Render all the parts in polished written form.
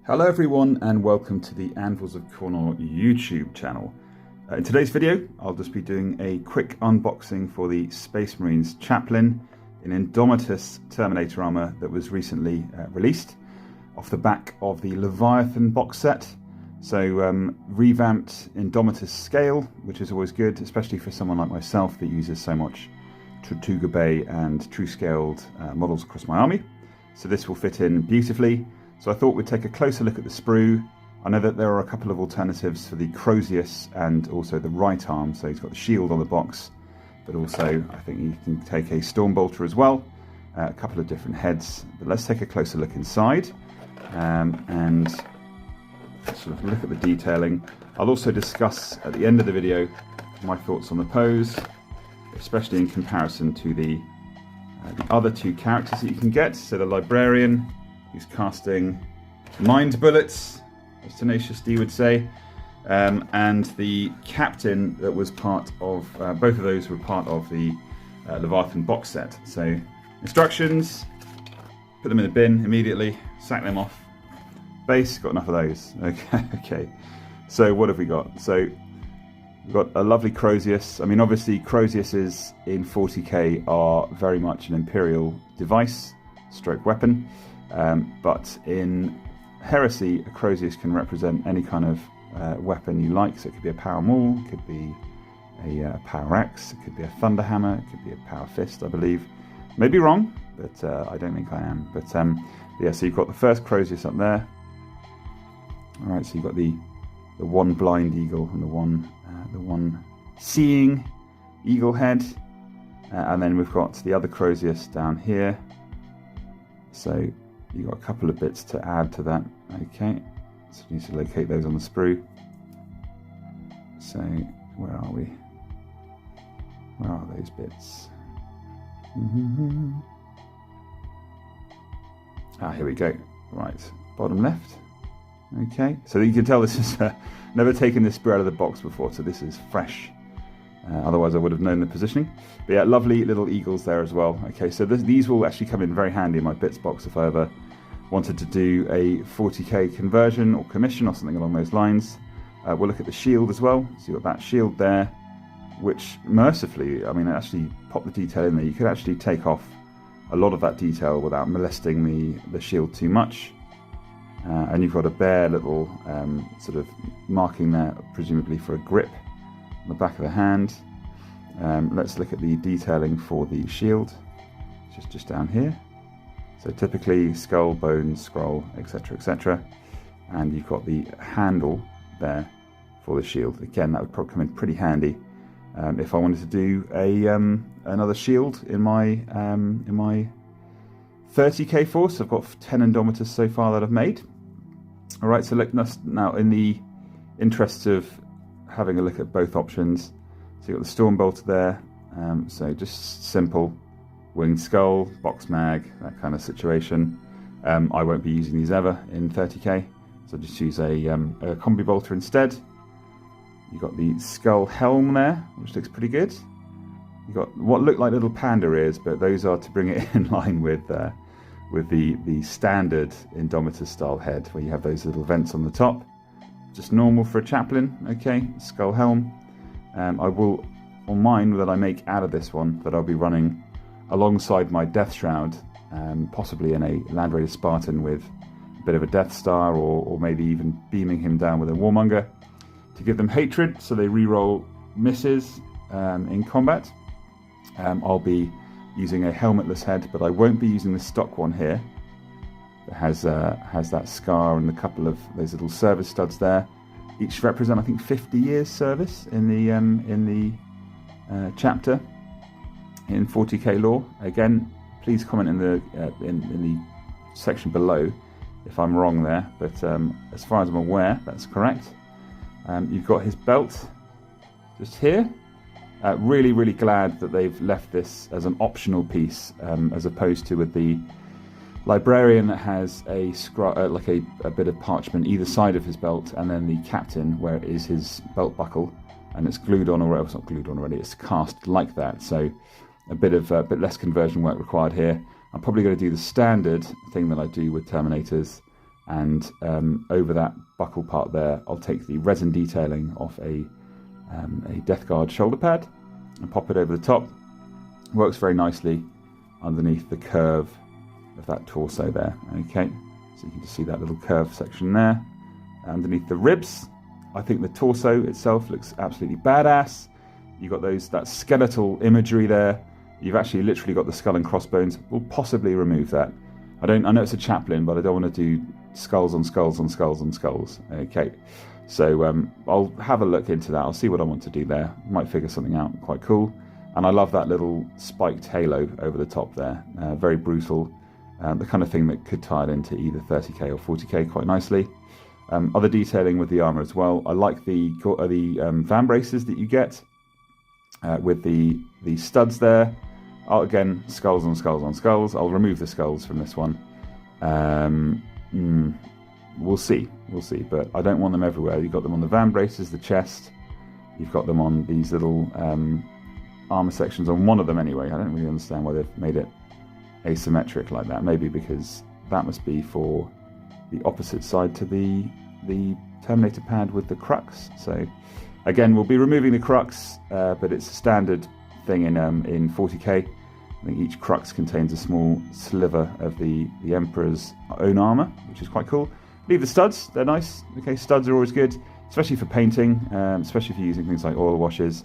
Hello everyone and welcome to the Anvils of Cornwall YouTube channel. In today's video I'll just be doing a quick unboxing for the Space Marines Chaplain in Indomitus Terminator armour that was recently released off the back of the Leviathan box set. So revamped Indomitus scale, which is always good, especially for someone like myself that uses so much Tortuga Bay and true scaled models across my army. So this will fit in beautifully. So I thought we'd take a closer look at the sprue. I know that there are a couple of alternatives for the Crozius and also the right arm. So he's got the shield on the box, but also I think you can take a Stormbolter as well. A couple of different heads. But let's take a closer look inside and sort of look at the detailing. I'll also discuss at the end of the video my thoughts on the pose, especially in comparison to the other two characters that you can get. So the Librarian, who's casting mind bullets, as Tenacious D would say, and the Captain that was part of, both of those were part of the Leviathan box set. So instructions, put them in the bin immediately, sack them off. Base, got enough of those. Okay. So what have we got? So we've got a lovely Crozius. I mean, obviously Croziuses in 40k are very much an Imperial device, stroke weapon. But in Heresy, a Crozius can represent any kind of weapon you like. So it could be a power maul, it could be a power axe, it could be a thunder hammer, it could be a power fist, I believe. Maybe wrong, but I don't think I am. But yeah, so you've got the first Crozius up there. All right, so you've got the one blind eagle and the one seeing eagle head, and then we've got the other Crozius down here. So you've got a couple of bits to add to that. Okay, so you need to locate those on the sprue. So where are we? Where are those bits? Here we go. Right, bottom left. Okay, so you can tell this is never taken this sprue out of the box before, so this is fresh. Otherwise I would have known the positioning. But yeah, lovely little eagles there as well. Okay, so these will actually come in very handy in my bits box if I ever wanted to do a 40k conversion or commission or something along those lines. We'll look at the shield as well. So you've got that shield there, which mercifully, I mean, I actually pop the detail in there. You could actually take off a lot of that detail without molesting the shield too much. And you've got a bare little sort of marking there, presumably for a grip on the back of the hand. Let's look at the detailing for the shield, just down here. So typically skull, bones, scroll, etc., etc. And you've got the handle there for the shield. Again, that would probably come in pretty handy if I wanted to do another shield in my 30k force. I've got 10 Indomitus so far that I've made. All right, so let's now, in the interest of having a look at both options, so you've got the Stormbolter there, so just simple winged skull, box mag, that kind of situation. I won't be using these ever in 30k, so just use a combi bolter instead. You've got the skull helm there, which looks pretty good. You've got what look like little panda ears, but those are to bring it in line with the standard Indomitus style head, where you have those little vents on the top. Just normal for a Chaplain. Okay, skull helm. I will, on mine that I make out of this one, that I'll be running alongside my Death Shroud, possibly in a Land Raider Spartan with a bit of a Death Star, or maybe even beaming him down with a Warmonger to give them hatred, so they reroll misses in combat. I'll be using a helmetless head, but I won't be using the stock one here that has that scar and a couple of those little service studs there. Each represent, I think, 50 years service in the chapter in 40k lore. Again, please comment in the section below if I'm wrong there, but as far as I'm aware, that's correct. You've got his belt just here. Really glad that they've left this as an optional piece, as opposed to with the Librarian that has like a bit of parchment either side of his belt, and then the Captain where it is his belt buckle and it's glued on, or it's not glued on already, it's cast like that. So a bit less conversion work required here. I'm probably going to do the standard thing that I do with Terminators, and over that buckle part there, I'll take the resin detailing off a Death Guard shoulder pad and pop it over the top. Works very nicely underneath the curve of that torso there. Okay, so you can just see that little curved section there. Underneath the ribs, I think the torso itself looks absolutely badass. You've got that skeletal imagery there. You've actually literally got the skull and crossbones. We'll possibly remove that. I know it's a Chaplain, but I don't want to do skulls on skulls on skulls on skulls. Okay, so I'll have a look into that. I'll see what I want to do there. Might figure something out quite cool. And I love that little spiked halo over the top there. Very brutal. The kind of thing that could tie it into either 30k or 40k quite nicely. Other detailing with the armor as well. I like the van braces that you get with the studs there. Again, skulls on skulls on skulls. I'll remove the skulls from this one. We'll see, but I don't want them everywhere. You've got them on the van braces, the chest. You've got them on these little armor sections, on one of them anyway. I don't really understand why they've made it asymmetric like that. Maybe because that must be for the opposite side to the Terminator pad with the crux. So again, we'll be removing the crux, but it's a standard thing in 40k. I think each crux contains a small sliver of the Emperor's own armor, which is quite cool. Leave the studs, they're nice. Okay, studs are always good, especially for painting, especially if you're using things like oil washes.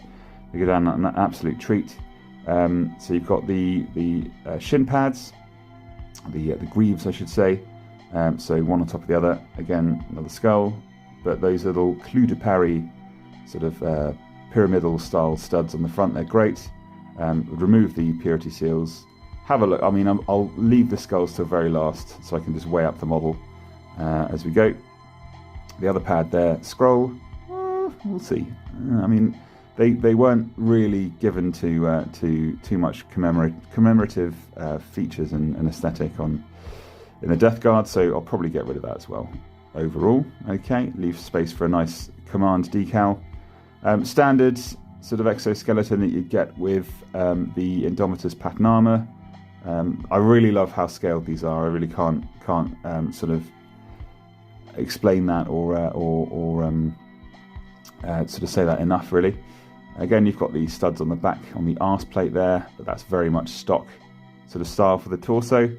They go down an absolute treat. So you've got the shin pads, the greaves, I should say. So one on top of the other. Again, another skull, but those little clou de Paris sort of pyramidal style studs on the front, they're great. Remove the purity seals. Have a look. I mean, I'll leave the skulls till very last, so I can just weigh up the model as we go. The other pad there, scroll. We'll see. I mean, they weren't really given to too much commemorative features and aesthetic in the Death Guard, so I'll probably get rid of that as well. Overall, okay, leave space for a nice command decal. Standard sort of exoskeleton that you get with the Indomitus pattern armor. I really love how scaled these are. I really can't sort of explain that or sort of say that enough, really. Again, you've got the studs on the back on the arse plate there, but that's very much stock sort of style for the torso.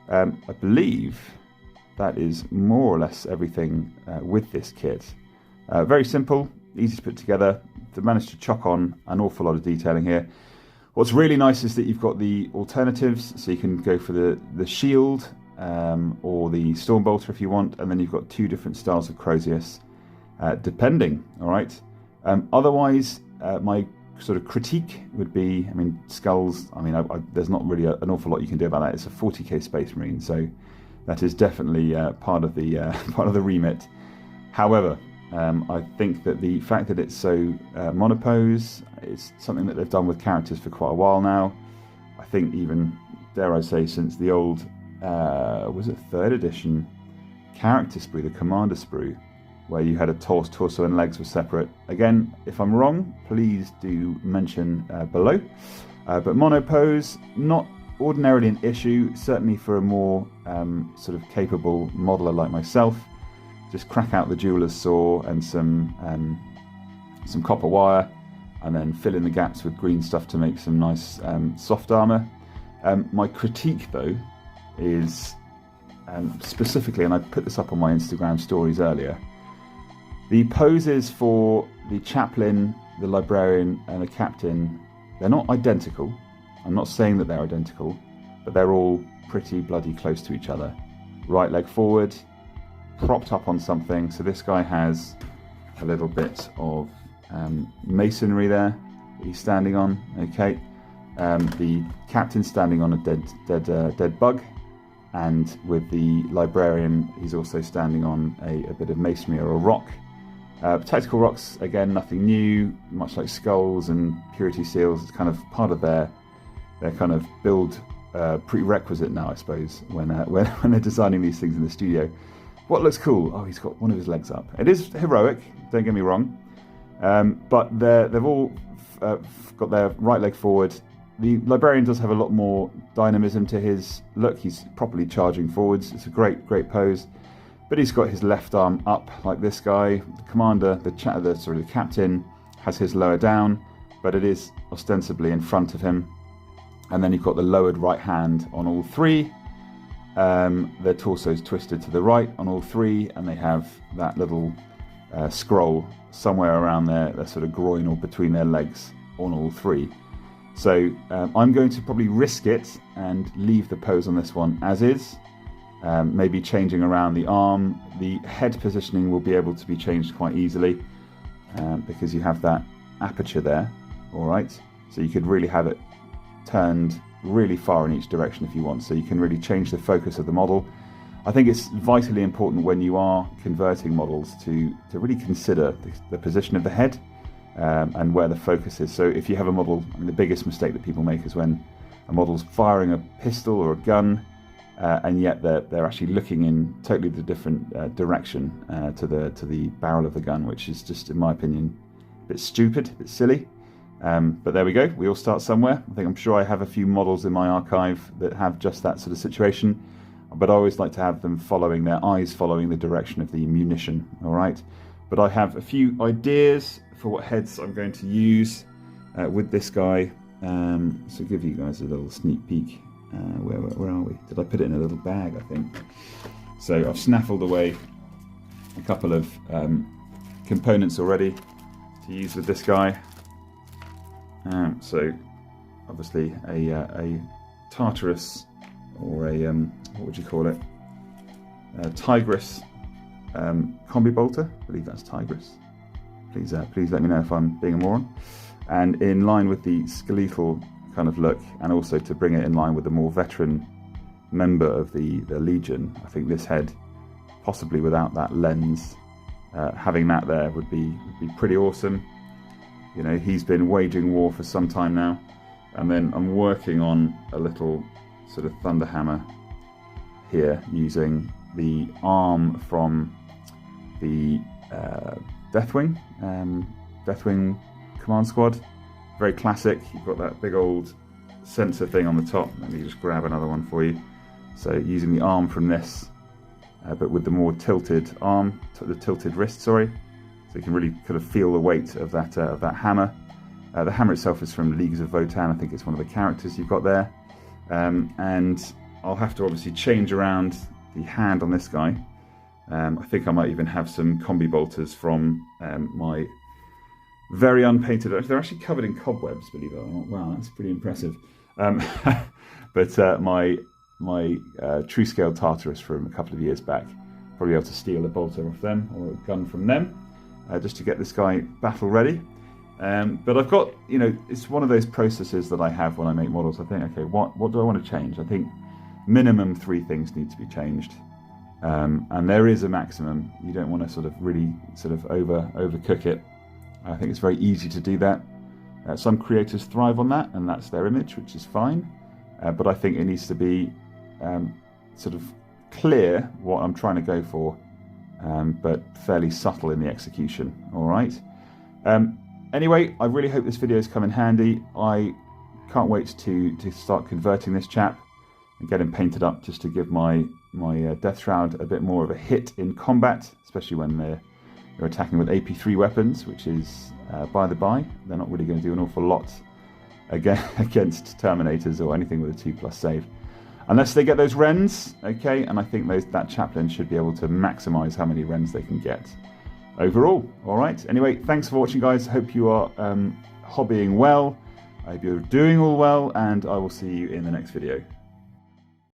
I believe that is more or less everything with this kit. Very simple, easy to put together. They've managed to chuck on an awful lot of detailing here. What's really nice is that you've got the alternatives, so you can go for the shield or the Stormbolter if you want, and then you've got two different styles of Crozius, depending, all right? Otherwise, my sort of critique would be, I mean, skulls, I mean, there's not really an awful lot you can do about that. It's a 40k Space Marine, so that is definitely part of the remit. However, I think that the fact that it's so monopose, it's something that they've done with characters for quite a while now. I think even, dare I say, since the old, was it 3rd edition character sprue, the Commander sprue, where you had a torso and legs were separate. Again, if I'm wrong, please do mention below. But monopose, not ordinarily an issue, certainly for a more sort of capable modeler like myself. Just crack out the jeweler's saw and some copper wire, and then fill in the gaps with green stuff to make some nice soft armor. My critique, though, is specifically, and I put this up on my Instagram stories earlier, the poses for the Chaplain, the Librarian, and the Captain, they're not identical. I'm not saying that they're identical, but they're all pretty bloody close to each other. Right leg forward, propped up on something. So this guy has a little bit of masonry there that he's standing on. Okay, the Captain's standing on a dead bug, and with the Librarian, he's also standing on a bit of masonry or a rock. Tactical rocks, again, nothing new. Much like skulls and purity seals, it's kind of part of their kind of build prerequisite now, I suppose, when they're designing these things in the studio. What looks cool? Oh, he's got one of his legs up. It is heroic, don't get me wrong, but they've all got their right leg forward. The Librarian does have a lot more dynamism to his look. He's properly charging forwards. It's a great pose. but he's got his left arm up like this guy. The commander, the captain, has his lower down, but it is ostensibly in front of him. And then you've got the lowered right hand on all three. Their torso's twisted to the right on all three, and they have that little scroll somewhere around their sort of groin or between their legs on all three. So I'm going to probably risk it and leave the pose on this one as is. Maybe changing around the arm. The head positioning will be able to be changed quite easily because you have that aperture there. All right, so you could really have it turned really far in each direction if you want, so you can really change the focus of the model. I think it's vitally important when you are converting models to really consider the position of the head and where the focus is. So if you have a model, I mean, the biggest mistake that people make is when a model's firing a pistol or a gun and yet they're actually looking in totally the different direction to the barrel of the gun, which is just, in my opinion, a bit stupid, a bit silly. But there we go, we all start somewhere. I'm sure I have a few models in my archive that have just that sort of situation, but I always like to have them following their eyes, following the direction of the munition, all right? But I have a few ideas for what heads I'm going to use with this guy. So give you guys a little sneak peek. Where are we? Did I put it in a little bag, I think? So I've snaffled away a couple of components already to use with this guy. So obviously a Tartarus, or a what would you call it? A Tigris combi bolter. I believe that's Tigris. Please let me know if I'm being a moron. And in line with the skeletal kind of look, and also to bring it in line with the more veteran member of the Legion, I think this head, possibly without that lens, having that there would be pretty awesome. You know, he's been waging war for some time now, and then I'm working on a little sort of thunder hammer here using the arm from the Deathwing Command Squad. Very classic. You've got that big old sensor thing on the top. Let me just grab another one for you. So using the arm from this, but with the more tilted arm, the tilted wrist, sorry. So you can really kind of feel the weight of that hammer. The hammer itself is from Leagues of Votan. I think it's one of the characters you've got there. And I'll have to obviously change around the hand on this guy. I think I might even have some combi bolters from my very unpainted. They're actually covered in cobwebs, believe it or not. Wow, that's pretty impressive. But my true scale Tartarus from a couple of years back, probably able to steal a bolter off them or a gun from them. Just to get this guy battle ready. But I've got, you know, it's one of those processes that I have when I make models. I think, okay, what do I want to change? I think minimum 3 things need to be changed. And there is a maximum. You don't want to sort of really sort of overcook it. I think it's very easy to do that. Some creators thrive on that, and that's their image, which is fine. But I think it needs to be sort of clear what I'm trying to go for. But fairly subtle in the execution, all right? Anyway, I really hope this video has come in handy. I can't wait to start converting this chap and get him painted up just to give my Death Shroud a bit more of a hit in combat, especially when they're attacking with AP3 weapons, which is, by the by, they're not really going to do an awful lot against Terminators or anything with a 2+ save. Unless they get those Rens, okay, and I think that Chaplain should be able to maximize how many Rens they can get overall. All right, anyway, thanks for watching, guys. Hope you are hobbying well. I hope you're doing all well, and I will see you in the next video.